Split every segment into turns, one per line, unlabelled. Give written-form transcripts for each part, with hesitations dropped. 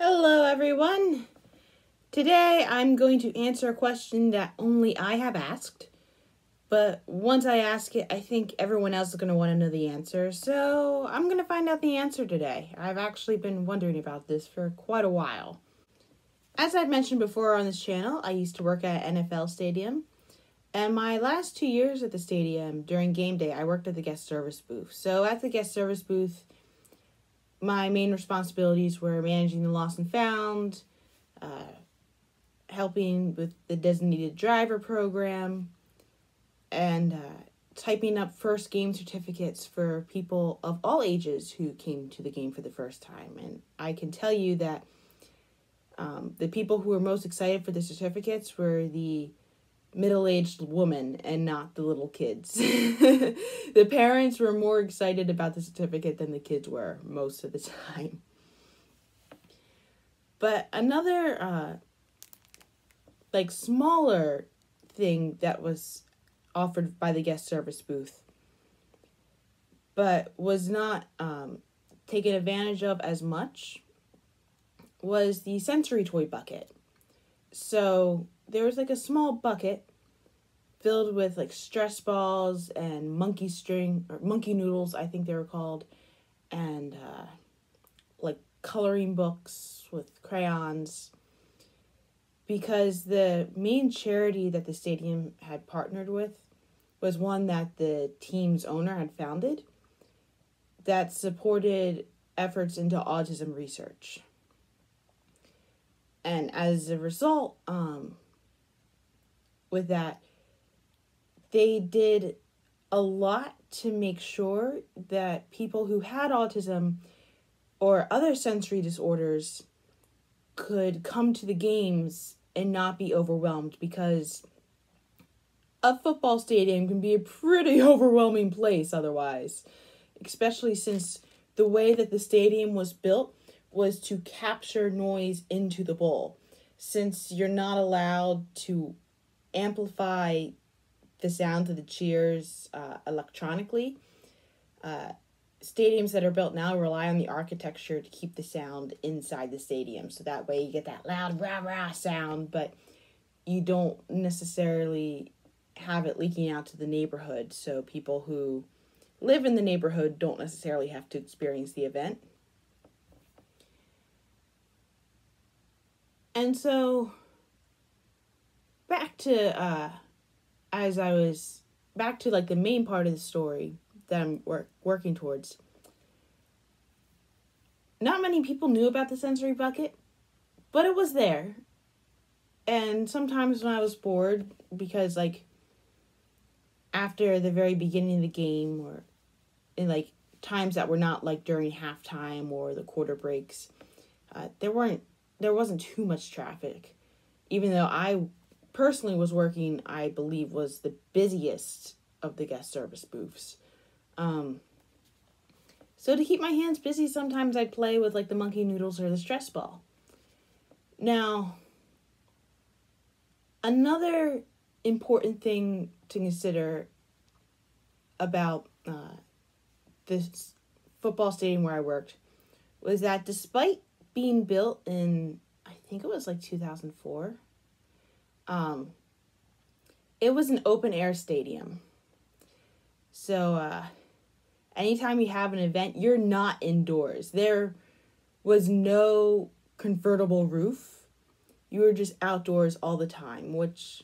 Hello everyone! Today I'm going to answer a question that only I have asked, but once I ask it, I think everyone else is going to want to know the answer, so I'm going to find out the answer today. I've actually been wondering about this for quite a while. As I've mentioned before on this channel, I used to work at an NFL stadium, and my last 2 years at the stadium, during game day, I worked at the guest service booth. So at the guest service booth, my main responsibilities were managing the lost and found, helping with the designated driver program, and typing up first game certificates for people of all ages who came to the game for the first time. And I can tell you that the people who were most excited for the certificates were the middle-aged woman and not the little kids. The parents were more excited about the certificate than the kids were most of the time. But another smaller thing that was offered by the guest service booth but was not taken advantage of as much was the sensory toy bucket. So there was a small bucket filled with stress balls and monkey string or monkey noodles, I think they were called, and coloring books with crayons, because the main charity that the stadium had partnered with was one that the team's owner had founded that supported efforts into autism research. And as a result, with that, they did a lot to make sure that people who had autism or other sensory disorders could come to the games and not be overwhelmed, because a football stadium can be a pretty overwhelming place otherwise, especially since the way that the stadium was built was to capture noise into the bowl. Since you're not allowed to amplify the sound of the cheers electronically, stadiums that are built now rely on the architecture to keep the sound inside the stadium. So that way you get that loud rah-rah sound, but you don't necessarily have it leaking out to the neighborhood. So people who live in the neighborhood don't necessarily have to experience the event. And so back to the main part of the story that I'm working towards. Not many people knew about the sensory bucket, but it was there. And sometimes when I was bored, because after the very beginning of the game, or in times that were not during halftime or the quarter breaks, there wasn't too much traffic. Even though I personally was working, I believe, was the busiest of the guest service booths. So to keep my hands busy, sometimes I'd play with the monkey noodles or the stress ball. Now, another important thing to consider about this football stadium where I worked was that despite being built in, I think it was 2004, it was an open air stadium. So anytime you have an event, you're not indoors. There was no convertible roof. You were just outdoors all the time, which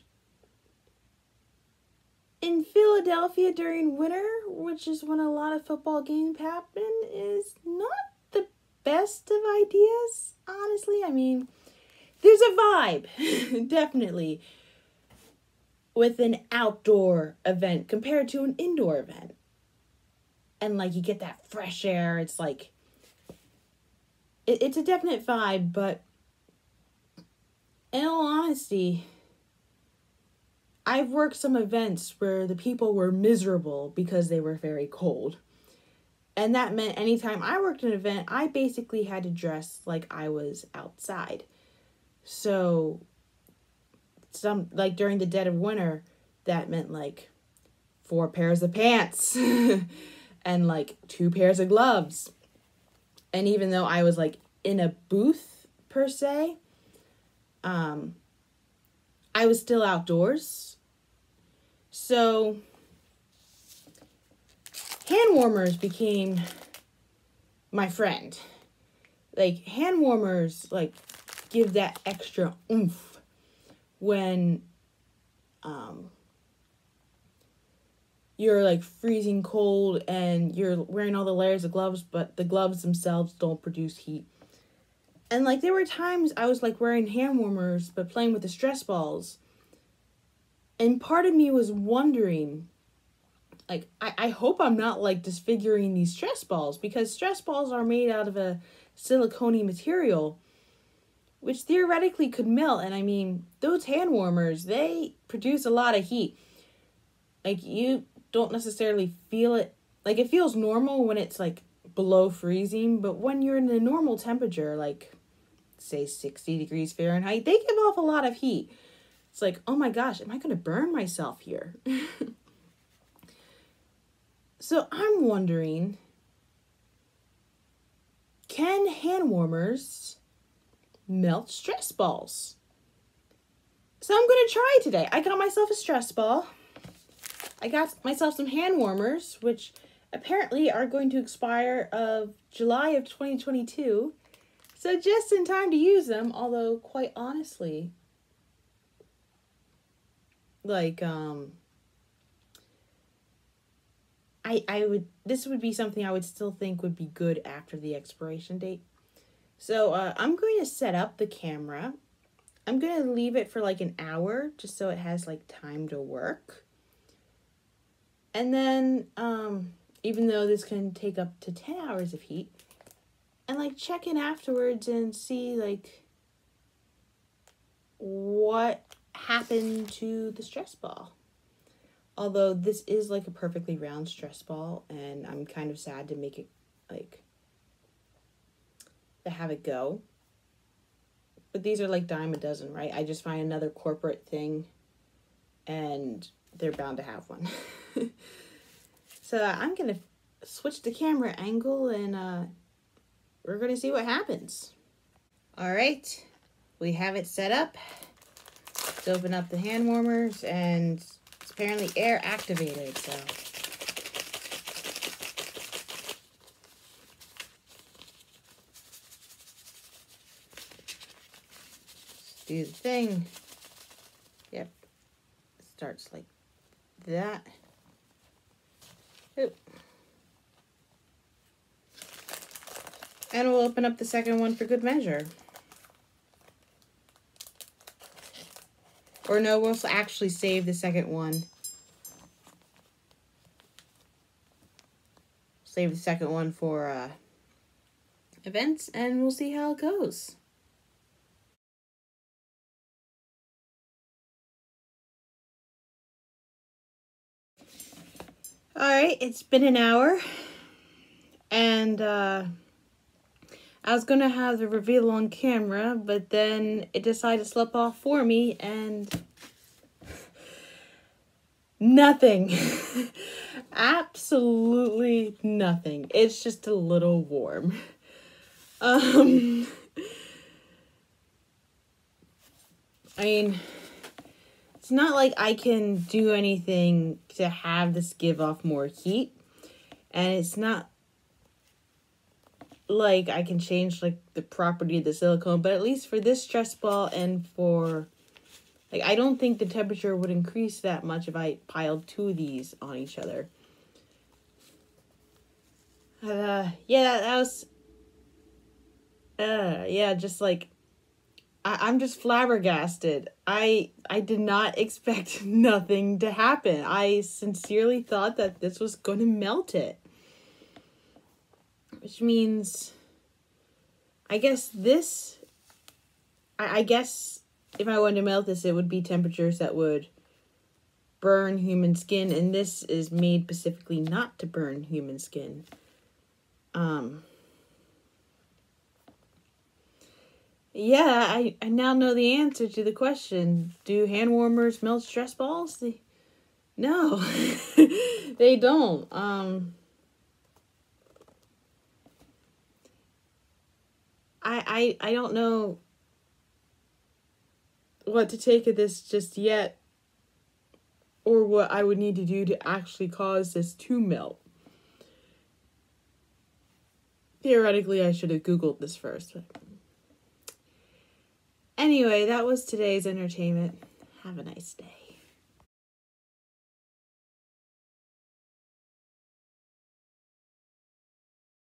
in Philadelphia during winter, which is when a lot of football games happen, is not the best of ideas, honestly. I mean, there's a vibe, definitely, with an outdoor event compared to an indoor event. And you get that fresh air. It's it's a definite vibe, but in all honesty, I've worked some events where the people were miserable because they were very cold. And that meant anytime I worked an event, I basically had to dress like I was outside. So during the dead of winter, that meant 4 pairs of pants and 2 pairs of gloves. And even though I was in a booth per se. I was still outdoors. So hand warmers became my friend. Like, hand warmers, like, give that extra oomph when you're like freezing cold and you're wearing all the layers of gloves, but the gloves themselves don't produce heat. And like, there were times I was like wearing hand warmers but playing with the stress balls, and part of me was wondering, like, I hope I'm not like disfiguring these stress balls, because stress balls are made out of a silicone material which theoretically could melt. And I mean, those hand warmers, they produce a lot of heat. Like, you don't necessarily feel it. Like, it feels normal when it's like below freezing, but when you're in a normal temperature, like say 60 degrees Fahrenheit, they give off a lot of heat. It's like, oh my gosh, am I going to burn myself here? So I'm wondering, can hand warmers melt stress balls? So I'm going to try today. I got myself a stress ball. I got myself some hand warmers, which apparently are going to expire of July of 2022. So just in time to use them, although quite honestly, like, this would be something I would still think would be good after the expiration date. So I'm going to set up the camera. I'm going to leave it for like an hour just so it has like time to work. And then, even though this can take up to 10 hours of heat, and like check in afterwards and see like what happened to the stress ball. Although this is like a perfectly round stress ball, and I'm kind of sad to make it like, to have it go. But these are like dime a dozen, right? I just find another corporate thing and they're bound to have one. So I'm going to switch the camera angle and we're going to see what happens. All right, we have it set up. Let's open up the hand warmers, and it's apparently air activated, so. Let's do the thing. Yep, it starts like that. Oop. And we'll open up the second one for good measure. Or no, we'll actually save the second one. Save the second one for events, and we'll see how it goes. Alright, it's been an hour, and I was going to have the reveal on camera, but then it decided to slip off for me, and nothing. Absolutely nothing. It's just a little warm. I mean, it's not like I can do anything to have this give off more heat. And it's not like I can change like the property of the silicone. But at least for this stress ball and for, like, I don't think the temperature would increase that much if I piled two of these on each other. Yeah, that was, yeah, just like, I'm just flabbergasted. I did not expect nothing to happen. I sincerely thought that this was going to melt it. Which means, I guess this, I guess if I wanted to melt this, it would be temperatures that would burn human skin. And this is made specifically not to burn human skin. Yeah, I now know the answer to the question. Do hand warmers melt stress balls? No, they don't. I don't know what to take of this just yet, or what I would need to do to actually cause this to melt. Theoretically, I should have Googled this first. But anyway, that was today's entertainment. Have a nice day.